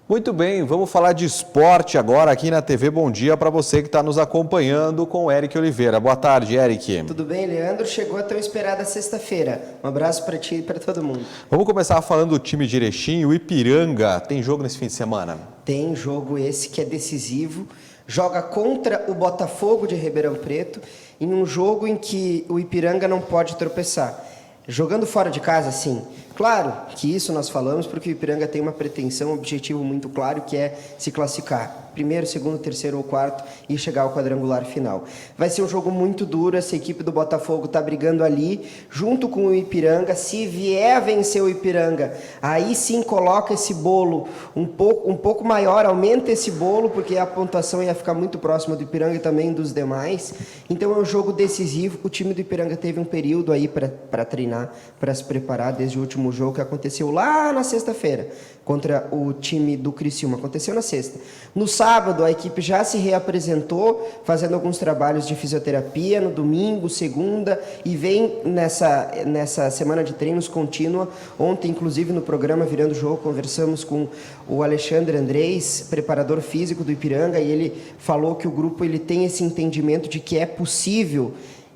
Muito bem, vamos falar de esporte agora aqui na TV Bom Dia para você que está nos acompanhando com o Eric Oliveira. Boa tarde, Eric. Tudo bem, Leandro? Chegou a tão esperada sexta-feira. Um abraço para ti e para todo mundo. Vamos começar falando do time de Erechim, o Ipiranga. Tem jogo nesse fim de semana? Tem jogo esse que é decisivo. Joga contra o Botafogo de Ribeirão Preto em um jogo em que o Ipiranga não pode tropeçar. Jogando fora de casa, sim. Claro que isso nós falamos porque o Ipiranga tem uma pretensão, um objetivo muito claro, que é se classificar. Primeiro, segundo, terceiro ou quarto e chegar ao quadrangular final. Vai ser um jogo muito duro, essa equipe do Botafogo está brigando ali, junto com o Ipiranga. Se vier a vencer o Ipiranga, aí sim coloca esse bolo um pouco maior, aumenta esse bolo, porque a pontuação ia ficar muito próxima do Ipiranga e também dos demais. Então é um jogo decisivo. O time do Ipiranga teve um período aí para treinar, para se preparar desde o último jogo que aconteceu lá na sexta-feira contra o time do Criciúma. Aconteceu na sexta. No sábado, a equipe já se reapresentou, fazendo alguns trabalhos de fisioterapia. No domingo, segunda, e vem nessa semana de treinos contínua. Ontem, inclusive, no programa Virando o Jogo, conversamos com o Alexandre Andrés, preparador físico do Ipiranga, e ele falou que o grupo ele tem esse entendimento de que é possível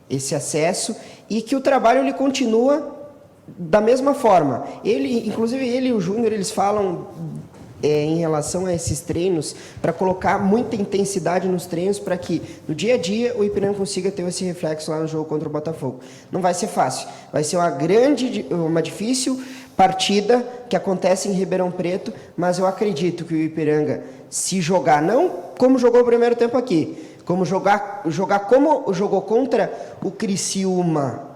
esse acesso e que o trabalho ele continua da mesma forma. Inclusive ele e o Júnior, eles falam em relação a esses treinos, para colocar muita intensidade nos treinos, para que no dia a dia o Ipiranga consiga ter esse reflexo lá no jogo contra o Botafogo. Não vai ser fácil, vai ser uma difícil partida que acontece em Ribeirão Preto, mas eu acredito que o Ipiranga, se jogar não como jogou o primeiro tempo aqui, como jogar como jogou contra o Criciúma,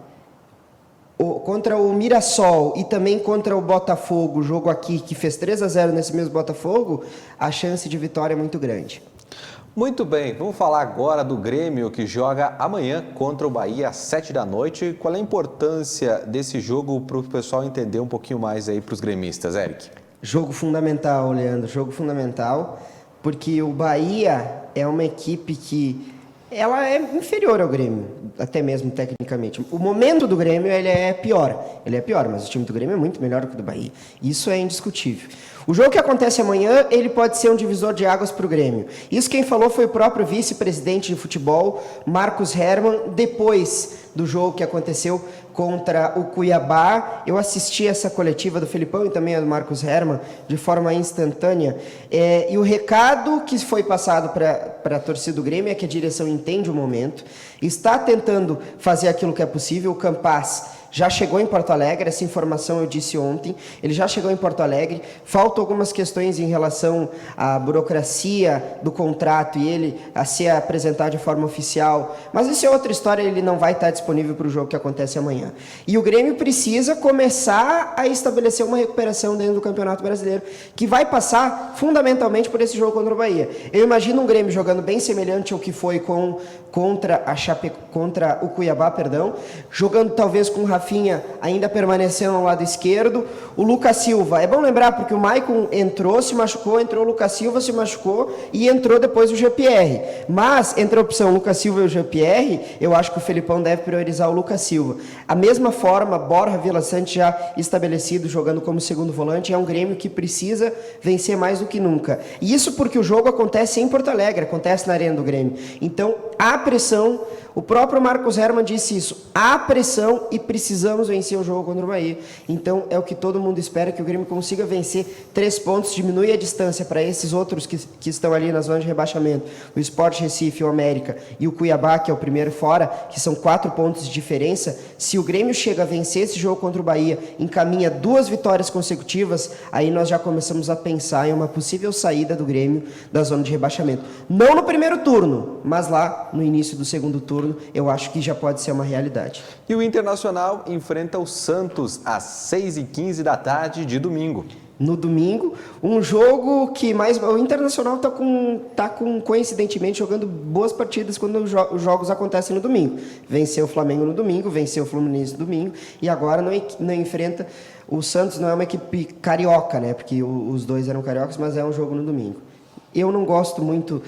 contra o Mirassol e também contra o Botafogo, jogo aqui que fez 3-0 nesse mesmo Botafogo, a chance de vitória é muito grande. Muito bem, vamos falar agora do Grêmio, que joga amanhã contra o Bahia às 7 da noite. Qual é a importância desse jogo para o pessoal entender um pouquinho mais aí para os gremistas, Eric? Jogo fundamental, Leandro, jogo fundamental, porque o Bahia é uma equipe que ela é inferior ao Grêmio, até mesmo tecnicamente. O momento do Grêmio ele é pior, mas o time do Grêmio é muito melhor do que o do Bahia. Isso é indiscutível. O jogo que acontece amanhã, ele pode ser um divisor de águas para o Grêmio. Isso quem falou foi o próprio vice-presidente de futebol, Marcos Hermann, depois do jogo que aconteceu contra o Cuiabá. Eu assisti essa coletiva do Felipão e também a do Marcos Hermann de forma instantânea. E o recado que foi passado para a torcida do Grêmio é que a direção entende o momento, está tentando fazer aquilo que é possível. O Campaz já chegou em Porto Alegre, essa informação eu disse ontem, ele já chegou em Porto Alegre, faltam algumas questões em relação à burocracia do contrato e ele a ser apresentado de forma oficial, mas isso é outra história, ele não vai estar disponível para o jogo que acontece amanhã. E o Grêmio precisa começar a estabelecer uma recuperação dentro do Campeonato Brasileiro, que vai passar fundamentalmente por esse jogo contra o Bahia. Eu imagino um Grêmio jogando bem semelhante ao que foi contra o Cuiabá, jogando talvez com o Rafinha ainda permanecendo ao lado esquerdo, o Lucas Silva, é bom lembrar porque o Maicon entrou, se machucou, entrou o Lucas Silva, se machucou e entrou depois o GPR, mas entre a opção Lucas Silva e o GPR, eu acho que o Felipão deve priorizar o Lucas Silva. A mesma forma, Borja Villaçante já estabelecido, jogando como segundo volante, é um Grêmio que precisa vencer mais do que nunca, e isso porque o jogo acontece em Porto Alegre, acontece na Arena do Grêmio, então há pressão. O próprio Marcos Hermann disse isso, há pressão e precisamos vencer o jogo contra o Bahia. Então é o que todo mundo espera, que o Grêmio consiga vencer 3 pontos, diminui a distância para esses outros que estão ali na zona de rebaixamento, o Sport Recife, o América e o Cuiabá, que é o primeiro fora, que são 4 pontos de diferença. Se o Grêmio chega a vencer esse jogo contra o Bahia, encaminha 2 vitórias consecutivas, aí nós já começamos a pensar em uma possível saída do Grêmio da zona de rebaixamento. Não no primeiro turno, mas lá no início do segundo turno, eu acho que já pode ser uma realidade. E o Internacional enfrenta o Santos às 6h15 da tarde de domingo. No domingo, um jogo que o Internacional tá com coincidentemente jogando boas partidas quando os jogos acontecem no domingo. Venceu o Flamengo no domingo, venceu o Fluminense no domingo e agora não enfrenta o Santos. Não é uma equipe carioca, né? Porque os dois eram cariocas, mas é um jogo no domingo. Eu não gosto muito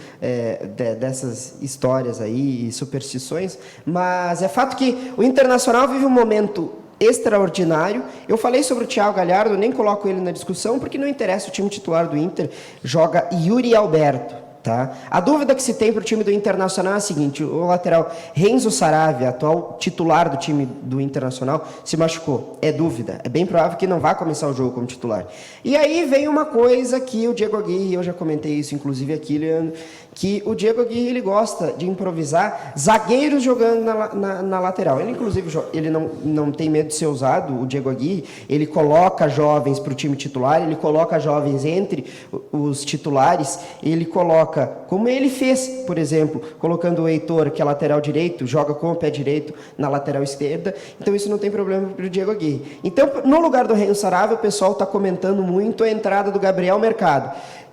dessas histórias aí e superstições, mas é fato que o Internacional vive um momento extraordinário. Eu falei sobre o Thiago Galhardo, nem coloco ele na discussão, porque não interessa, o time titular do Inter joga Yuri Alberto. Tá? A dúvida que se tem para o time do Internacional é a seguinte: o lateral Renzo Saravia, atual titular do time do Internacional, se machucou. É dúvida, é bem provável que não vá começar o jogo como titular. E aí vem uma coisa que o Diego Aguirre, eu já comentei isso inclusive aqui, Leandro, que o Diego Aguirre ele gosta de improvisar zagueiros jogando na lateral. Ele inclusive ele não tem medo de ser usado, o Diego Aguirre, ele coloca jovens para o time titular, ele coloca jovens entre os titulares, ele coloca, como ele fez, por exemplo, colocando o Heitor, que é lateral direito, joga com o pé direito na lateral esquerda, então isso não tem problema para o Diego Aguirre. Então, no lugar do Renzo Saravia, o pessoal está comentando muito a entrada do Gabriel Mercado,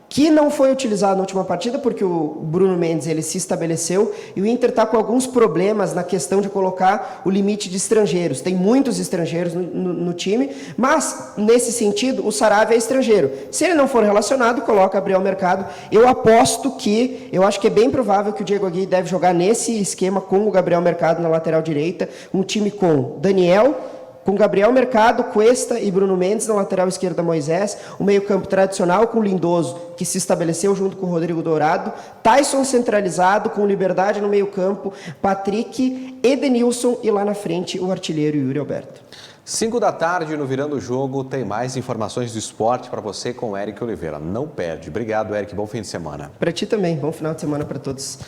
que não foi utilizado na última partida, porque o Bruno Mendes ele se estabeleceu e o Inter está com alguns problemas na questão de colocar o limite de estrangeiros. Tem muitos estrangeiros no time, mas, nesse sentido, o Saravia é estrangeiro. Se ele não for relacionado, coloca Gabriel Mercado. Eu acho que é bem provável que o Diego Aguirre deve jogar nesse esquema com o Gabriel Mercado na lateral direita, um time com Daniel, com Gabriel Mercado, Cuesta e Bruno Mendes na lateral esquerda, Moisés, o meio-campo tradicional com Lindoso, que se estabeleceu junto com o Rodrigo Dourado, Tyson centralizado com Liberdade no meio-campo, Patrick, Edenilson e lá na frente o artilheiro Yuri Alberto. 5 da tarde no Virando o Jogo, tem mais informações do esporte para você com o Eric Oliveira. Não perde. Obrigado, Eric. Bom fim de semana. Para ti também. Bom final de semana para todos.